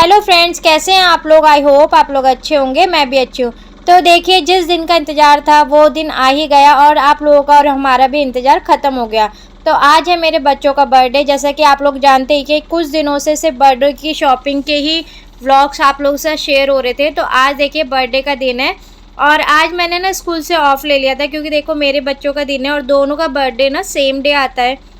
Hello friends, कैसे हैं आप लोग। आई होप आप लोग अच्छे होंगे, मैं भी अच्छी हूँ। तो देखिए, जिस दिन का इंतज़ार था वो दिन आ ही गया और आप लोगों का और हमारा भी इंतज़ार ख़त्म हो गया। तो आज है मेरे बच्चों का बर्थडे। जैसा कि आप लोग जानते ही कि कुछ दिनों से सिर्फ बर्थडे की शॉपिंग के ही व्लॉग्स आप लोगों से शेयर हो रहे थे। तो आज देखिए बर्थडे का दिन है और आज मैंने ना स्कूल से ऑफ़ ले लिया था, क्योंकि देखो मेरे बच्चों का दिन है और दोनों का बर्थडे ना सेम डे आता है।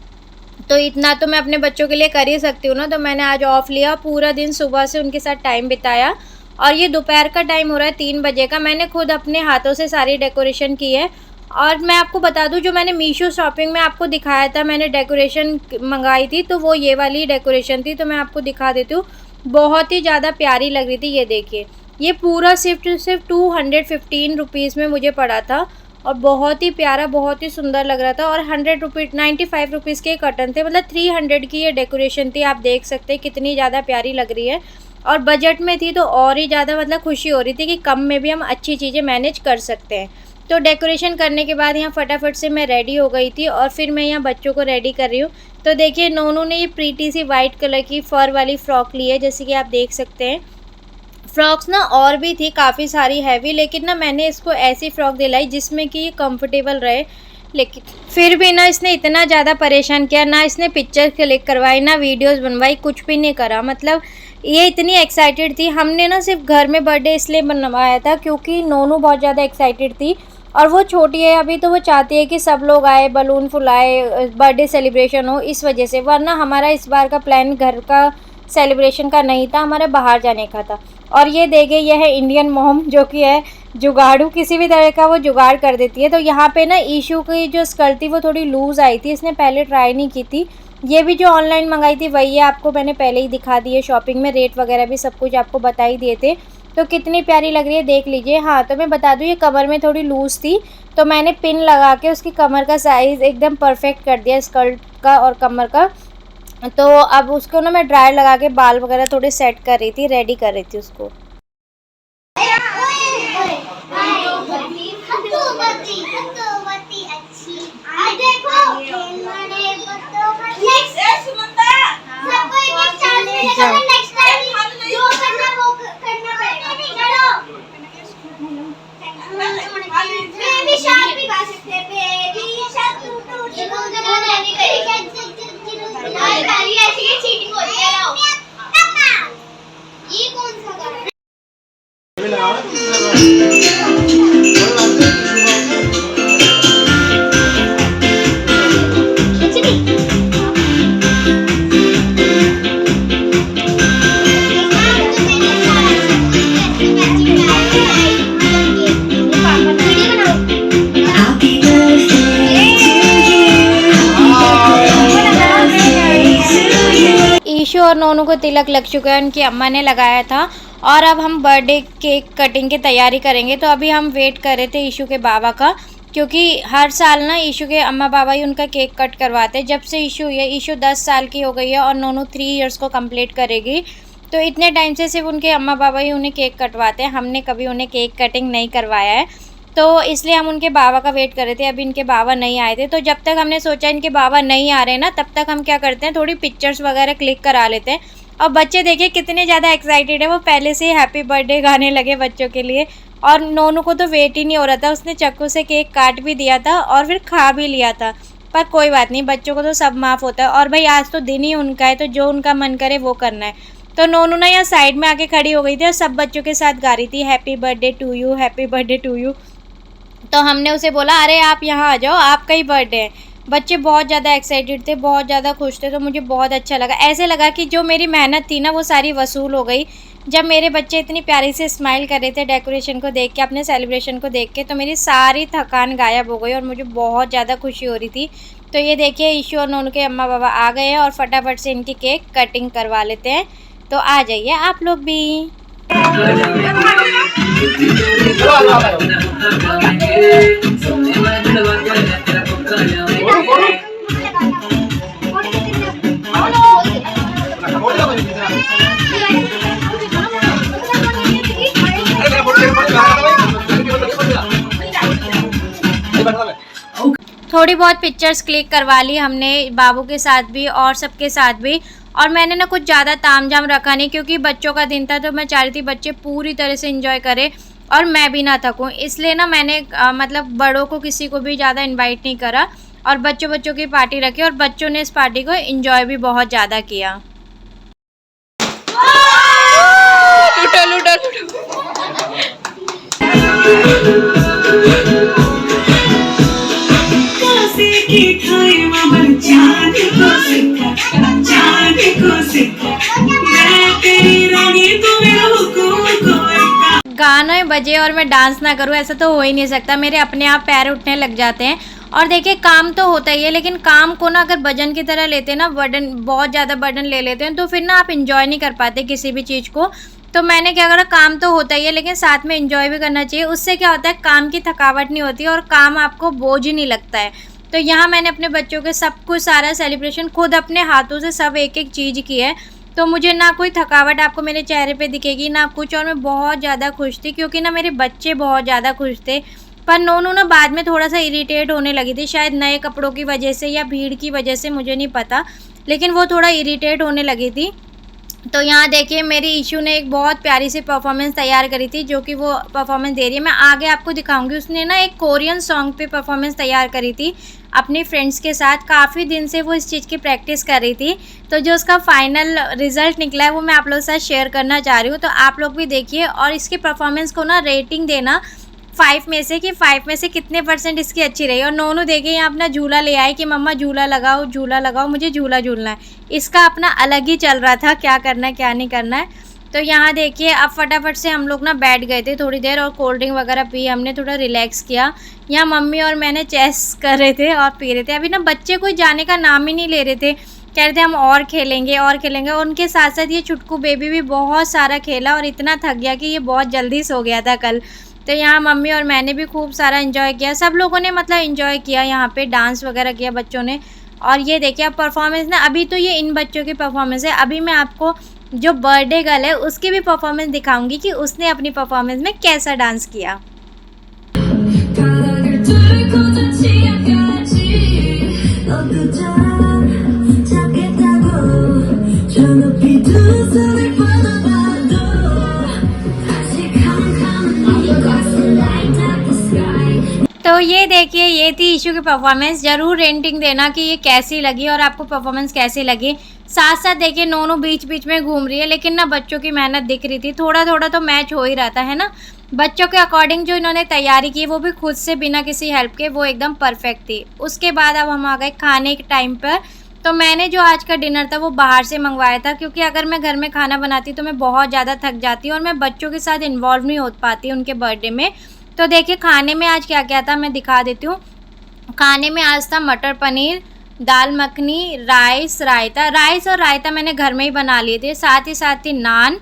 तो इतना तो मैं अपने बच्चों के लिए कर ही सकती हूँ ना। तो मैंने आज ऑफ़ लिया, पूरा दिन सुबह से उनके साथ टाइम बिताया और ये दोपहर का टाइम हो रहा है 3 बजे का। मैंने खुद अपने हाथों से सारी डेकोरेशन की है। और मैं आपको बता दूँ, जो मैंने मीशो शॉपिंग में आपको दिखाया था, मैंने डेकोरेशन मंगाई थी, तो वो ये वाली डेकोरेशन थी। तो मैं आपको दिखा देती हूँ, बहुत ही ज़्यादा प्यारी लग रही थी। ये देखिए, ये पूरा सिर्फ 215 रुपीज़ में मुझे पड़ा था और बहुत ही प्यारा, बहुत ही सुंदर लग रहा था। और 95 रुपीज़ के कर्टन थे, मतलब 300 की ये डेकोरेशन थी। आप देख सकते हैं कितनी ज़्यादा प्यारी लग रही है और बजट में थी, तो और ही ज़्यादा मतलब खुशी हो रही थी कि कम में भी हम अच्छी चीज़ें मैनेज कर सकते हैं। तो डेकोरेशन करने के बाद यहाँ फटाफट से मैं रेडी हो गई थी और फिर मैं यहाँ बच्चों को रेडी कर रही हूँ। तो देखिए, नोनू ने ये प्रीटी सी वाइट कलर की फ़र वाली फ़्रॉक ली है, जैसे कि आप देख सकते हैं। फ्रॉक्स ना और भी थी काफ़ी सारी हैवी, लेकिन ना मैंने इसको ऐसी फ़्रॉक दिलाई जिसमें कि ये कंफर्टेबल रहे। लेकिन फिर भी ना इसने इतना ज़्यादा परेशान किया, ना इसने पिक्चर क्लिक करवाई, ना वीडियोस बनवाई, कुछ भी नहीं करा। मतलब ये इतनी एक्साइटेड थी। हमने ना सिर्फ घर में बर्थडे इसलिए बनवाया था क्योंकि नोनू बहुत ज़्यादा एक्साइटेड थी और वो छोटी है अभी, तो वो चाहती है कि सब लोग आए, बलून फुलाए, बर्थडे सेलिब्रेशन हो, इस वजह से। वरना हमारा इस बार का प्लान घर का सेलिब्रेशन का नहीं था, हमारा बाहर जाने का था। और ये देखिए, यह है इंडियन मॉम, जो कि है जुगाड़ू, किसी भी तरह का वो जुगाड़ कर देती है। तो यहाँ पे ना ईशू की जो स्कर्ट थी वो थोड़ी लूज़ आई थी, इसने पहले ट्राई नहीं की थी। ये भी जो ऑनलाइन मंगाई थी वही है, आपको मैंने पहले ही दिखा दी है। शॉपिंग में रेट वगैरह भी सब कुछ आपको बता ही दिए थे। तो कितनी प्यारी लग रही है, देख लीजिए। हाँ, तो मैं बता दूँ, ये कमर में थोड़ी लूज़ थी, तो मैंने पिन लगा के उसकी कमर का साइज़ एकदम परफेक्ट कर दिया, स्कर्ट का और कमर का। तो अब उसको ना मैं ड्रायर लगा के बाल वगैरह थोड़े सेट कर रही थी, रेडी कर रही थी उसको। ईशू और नोनू को तिलक लग चुका है, उनकी अम्मा ने लगाया था। और अब हम बर्थडे केक कटिंग की तैयारी करेंगे। तो अभी हम वेट कर रहे थे ईशू के बाबा का, क्योंकि हर साल ना ईशू के अम्मा बाबा ही उनका केक कट करवाते हैं। जब से ईशू हुई है, ईशू 10 साल की हो गई है और नोनू 3 इयर्स को कंप्लीट करेगी। तो इतने टाइम से सिर्फ उनके अम्मा बाबा ही उन्हें केक कटवाते हैं, हमने कभी उन्हें केक कटिंग नहीं करवाया है। तो इसलिए हम उनके बाबा का वेट कर रहे थे। अभी इनके बाबा नहीं आए थे, तो जब तक हमने सोचा इनके बाबा नहीं आ रहे ना, तब तक हम क्या करते हैं, थोड़ी पिक्चर्स वगैरह क्लिक करा लेते हैं। और बच्चे देखिए कितने ज़्यादा एक्साइटेड है, वो पहले से ही हैप्पी बर्थडे गाने लगे बच्चों के लिए। और नोनू को तो वेट ही नहीं हो रहा था, उसने चाकू से केक काट भी दिया था और फिर खा भी लिया था। पर कोई बात नहीं, बच्चों को तो सब माफ़ होता है। और भाई आज तो दिन ही उनका है, तो जो उनका मन करे वो करना है। तो नोनू ना यहाँ साइड में आके खड़ी हो गई थी और सब बच्चों के साथ गा रही थी, happy birthday to you, happy birthday to you. तो हमने उसे बोला, अरे आप यहाँ आ जाओ, आपका ही बर्थडे है। बच्चे बहुत ज़्यादा एक्साइटेड थे, बहुत ज़्यादा खुश थे। तो मुझे बहुत अच्छा लगा, ऐसे लगा कि जो मेरी मेहनत थी ना वो सारी वसूल हो गई। जब मेरे बच्चे इतनी प्यारी से स्माइल कर रहे थे डेकोरेशन को देख के, अपने सेलिब्रेशन को देख के, तो मेरी सारी थकान गायब हो गई और मुझे बहुत ज़्यादा खुशी हो रही थी। तो ये देखिए, ईशू और नोनू के अम्मा बाबा आ गए हैं और फटाफट से इनकी केक कटिंग करवा लेते हैं। तो आ जाइए आप लोग भी। थोड़ी बहुत पिक्चर्स क्लिक करवा ली हमने, बाबू के साथ भी और सबके साथ भी। और मैंने ना कुछ ज़्यादा तामझाम रखा नहीं, क्योंकि बच्चों का दिन था तो मैं चाह रही थी बच्चे पूरी तरह से एंजॉय करें और मैं भी ना थकूं। इसलिए ना मैंने मतलब बड़ों को किसी को भी ज़्यादा इनवाइट नहीं करा और बच्चों की पार्टी रखी और बच्चों ने इस पार्टी को एंजॉय भी बहुत ज़्यादा किया। लूटो लूटो लूटो। गाने बजे और मैं डांस ना करूं ऐसा तो हो ही नहीं सकता, मेरे अपने आप पैर उठने लग जाते हैं। और देखिए काम तो होता ही है, लेकिन काम को ना अगर भजन की तरह लेते हैं ना, बर्डन बहुत ज़्यादा बर्डन ले लेते हैं तो फिर ना आप इंजॉय नहीं कर पाते किसी भी चीज़ को। तो मैंने क्या करा, काम तो होता ही है लेकिन साथ में इंजॉय भी करना चाहिए। उससे क्या होता है, काम की थकावट नहीं होती और काम आपको बोझ ही नहीं लगता है। तो यहाँ मैंने अपने बच्चों के सब कुछ सारा सेलिब्रेशन खुद अपने हाथों से सब एक एक चीज़ की है, तो मुझे ना कोई थकावट आपको मेरे चेहरे पे दिखेगी ना कुछ। और मैं बहुत ज़्यादा खुश थी क्योंकि ना मेरे बच्चे बहुत ज़्यादा खुश थे। पर नोनू ना बाद में थोड़ा सा इरिटेट होने लगी थी, शायद नए कपड़ों की वजह से या भीड़ की वजह से, मुझे नहीं पता, लेकिन वो थोड़ा इरिटेट होने लगी थी। तो यहाँ देखिए मेरी ईशू ने एक बहुत प्यारी सी परफॉर्मेंस तैयार करी थी, जो कि वो परफॉर्मेंस दे रही है, मैं आगे आपको दिखाऊंगी। उसने ना एक कोरियन सॉन्ग पे परफॉर्मेंस तैयार करी थी अपनी फ्रेंड्स के साथ। काफ़ी दिन से वो इस चीज़ की प्रैक्टिस कर रही थी, तो जो उसका फाइनल रिजल्ट निकला है वो मैं आप लोगों के साथ शेयर करना चाह रही हूँ। तो आप लोग भी देखिए और इसकी परफॉर्मेंस को ना रेटिंग देना 5 में से कि 5 में से कितने % इसकी अच्छी रही। और नोनू देखिए यहाँ अपना झूला ले आए कि मम्मा झूला लगाओ, मुझे झूला झूलना है। इसका अपना अलग ही चल रहा था, क्या करना है क्या नहीं करना है। तो यहाँ देखिए अब फटाफट से हम लोग ना बैठ गए थे थोड़ी देर और कोल्ड ड्रिंक वगैरह पी, हमने थोड़ा रिलैक्स किया। यहाँ मम्मी और मैंने चेस कर रहे थे और पी रहे थे। अभी ना बच्चे कोई जाने का नाम ही नहीं ले रहे थे, कह रहे थे हम और खेलेंगे और खेलेंगे। और उनके साथ साथ ये छुटकू बेबी भी बहुत सारा खेला और इतना थक गया कि ये बहुत जल्दी सो गया था कल। तो यहाँ मम्मी और मैंने भी खूब सारा एंजॉय किया, सब लोगों ने मतलब एंजॉय किया, यहाँ पे डांस वगैरह किया बच्चों ने। और ये देखिए अब परफॉर्मेंस ना, अभी तो ये इन बच्चों की परफॉर्मेंस है, अभी मैं आपको जो बर्थडे गर्ल है उसकी भी परफॉर्मेंस दिखाऊंगी कि उसने अपनी परफॉर्मेंस में कैसा डांस किया। तो ये देखिए ये थी ईशू की परफॉर्मेंस। ज़रूर रेटिंग देना कि ये कैसी लगी और आपको परफॉर्मेंस कैसी लगी। साथ साथ देखिए नोनू बीच बीच में घूम रही है, लेकिन ना बच्चों की मेहनत दिख रही थी, थोड़ा थोड़ा तो मैच हो ही रहा था, है ना। बच्चों के अकॉर्डिंग जो इन्होंने तैयारी की वो भी खुद से बिना किसी हेल्प के, वो एकदम परफेक्ट थी। उसके बाद अब हम आ गए खाने के टाइम पर। तो मैंने जो आज का डिनर था वो बाहर से मंगवाया था, क्योंकि अगर मैं घर में खाना बनाती तो मैं बहुत ज़्यादा थक जाती और मैं बच्चों के साथ इन्वॉल्व नहीं हो पाती उनके बर्थडे में। तो देखिए खाने में आज क्या क्या था मैं दिखा देती हूँ। खाने में आज था मटर पनीर, दाल मखनी, राइस, रायता। राइस और रायता मैंने घर में ही बना लिए थे, साथ ही नान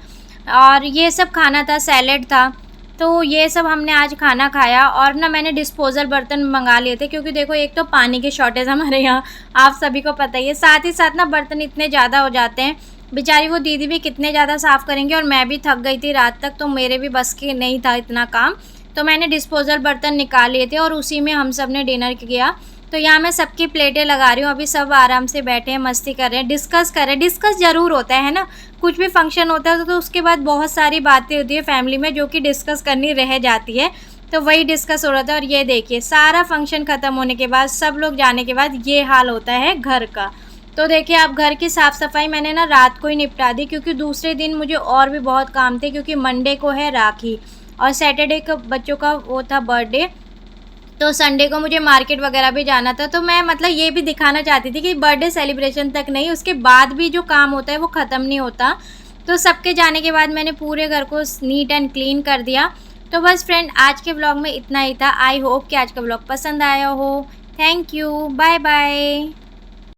और ये सब खाना था, सैलेड था। तो ये सब हमने आज खाना खाया। और ना मैंने डिस्पोजल बर्तन मंगा लिए थे, क्योंकि देखो एक तो पानी की शॉर्टेज हमारे यहाँ, आप सभी को पता ही है। साथ ही साथ ना बर्तन इतने ज़्यादा हो जाते हैं, बेचारी वो दीदी भी कितने ज़्यादा साफ़ करेंगे, और मैं भी थक गई थी रात तक, तो मेरे भी बस की नहीं था इतना काम। तो मैंने डिस्पोजल बर्तन निकाल लिए थे और उसी में हम सब ने डिनर किया। तो यहाँ मैं सबकी प्लेटें लगा रही हूँ, अभी सब आराम से बैठे हैं, मस्ती कर रहे हैं, डिस्कस कर रहे हैं। डिस्कस ज़रूर होता है ना, कुछ भी फंक्शन होता है तो उसके बाद बहुत सारी बातें होती है फैमिली में जो कि डिस्कस करनी रह जाती है, तो वही डिस्कस हो रहा था। और ये देखिए सारा फंक्शन ख़त्म होने के बाद, सब लोग जाने के बाद ये हाल होता है घर का। तो देखिए अब घर की साफ़ सफाई मैंने ना रात को ही निपटा दी, क्योंकि दूसरे दिन मुझे और भी बहुत काम थे, क्योंकि मंडे को है राखी और सैटरडे को बच्चों का वो था बर्थडे, तो संडे को मुझे मार्केट वगैरह भी जाना था। तो मैं मतलब ये भी दिखाना चाहती थी कि बर्थडे सेलिब्रेशन तक नहीं, उसके बाद भी जो काम होता है वो ख़त्म नहीं होता। तो सबके जाने के बाद मैंने पूरे घर को नीट एंड क्लीन कर दिया। तो बस फ्रेंड आज के व्लॉग में इतना ही था। आई होप कि आज का व्लॉग पसंद आया हो। Thank you, bye bye.